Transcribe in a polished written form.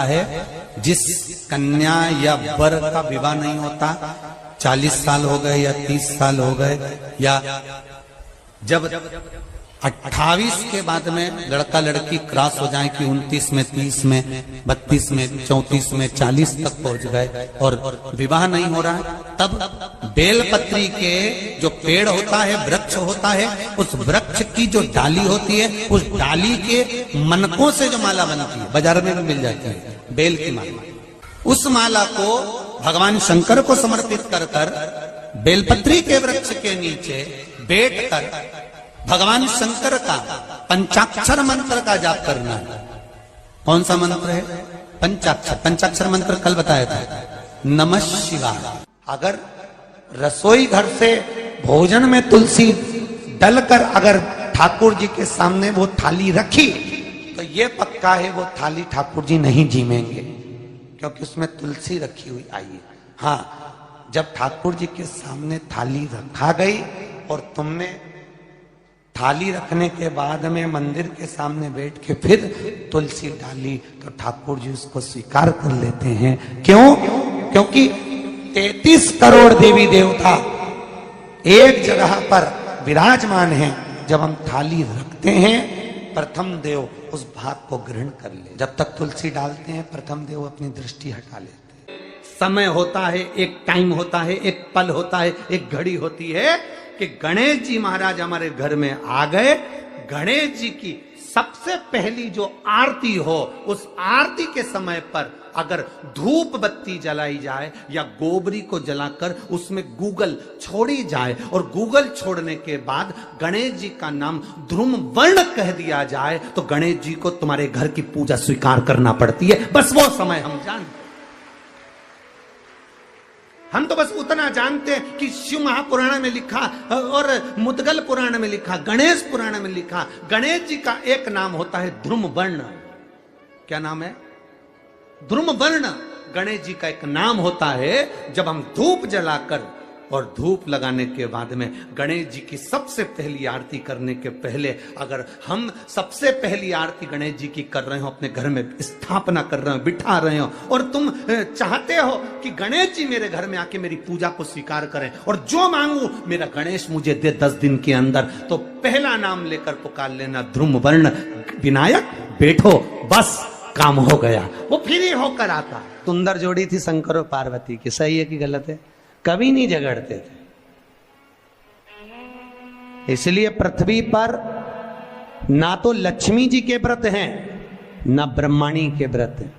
है जिस कन्या या वर का विवाह नहीं होता, 40 साल हो गए या 30 साल हो गए, या जब 28 के बाद में लड़का लड़की क्रॉस हो जाए कि 29 में, 30 में, 32 में, 34 में, 40 तक पहुंच गए और विवाह नहीं हो रहा है, तब बेलपत्री के जो पेड़ होता है, वृक्ष होता है, उस वृक्ष की जो डाली होती है, उस डाली के मनकों से जो माला बनती है, बाजार में भी मिल जाती है बेल की माला, उस माला को भगवान शंकर को समर्पित कर कर बेलपत्री के वृक्ष के नीचे बैठकर भगवान शंकर का पंचाक्षर मंत्र का जाप करना है। कौन सा मंत्र है? पंचाक्षर। पंचाक्षर मंत्र कल बताया था, नमः शिवाय। अगर रसोई घर से भोजन में तुलसी डलकर अगर ठाकुर जी के सामने वो थाली रखी तो ये पक्का है वो थाली ठाकुर जी नहीं जीमेंगे, क्योंकि उसमें तुलसी रखी हुई आई है। हाँ, जब ठाकुर जी के सामने थाली रखा गई और तुमने थाली रखने के बाद में मंदिर के सामने बैठ के फिर तुलसी डाली तो ठाकुर जी उसको स्वीकार कर लेते हैं। क्यों? क्योंकि 33 करोड़ देवी देवता एक जगह पर विराजमान हैं। जब हम थाली रखते हैं, प्रथम देव उस भाग को ग्रहण कर ले। जब तक तुलसी डालते हैं, प्रथम देव अपनी दृष्टि हटा लेते हैं। समय होता है, एक टाइम होता है, एक पल होता है, एक घड़ी होती है कि गणेश जी महाराज हमारे घर में आ गए। गणेश जी की सबसे पहली जो आरती हो, उस आरती के समय पर अगर धूप बत्ती जलाई जाए या गोबरी को जलाकर उसमें गूगल छोड़ी जाए और गूगल छोड़ने के बाद गणेश जी का नाम ध्रुम वर्ण कह दिया जाए तो गणेश जी को तुम्हारे घर की पूजा स्वीकार करना पड़ती है। बस वो समय हम जानते। हम तो बस उतना जानते हैं कि शिव महापुराण में लिखा और मुद्गल पुराण में लिखा, गणेश पुराण में लिखा, गणेश जी का एक नाम होता है ध्रुम वर्ण। क्या नाम है? ध्रुम वर्ण गणेश जी का एक नाम होता है। जब हम धूप जलाकर और धूप लगाने के बाद में गणेश जी की सबसे पहली आरती करने के पहले अगर हम सबसे पहली आरती गणेश जी की कर रहे हो, अपने घर में स्थापना कर रहे हो, बिठा रहे हो, और तुम चाहते हो कि गणेश जी मेरे घर में आके मेरी पूजा को स्वीकार करें और जो मांगू मेरा गणेश मुझे दे 10 दिन के अंदर, तो पहला नाम लेकर पुकार लेना ध्रुम वर्ण विनायक, बैठो, बस काम हो गया। वो फिर ही होकर आता। सुंदर जोड़ी थी शंकर और पार्वती की, सही है कि गलत है? कभी नहीं झगड़ते थे। इसलिए पृथ्वी पर ना तो लक्ष्मी जी के व्रत हैं, ना ब्रह्माणी के व्रत हैं।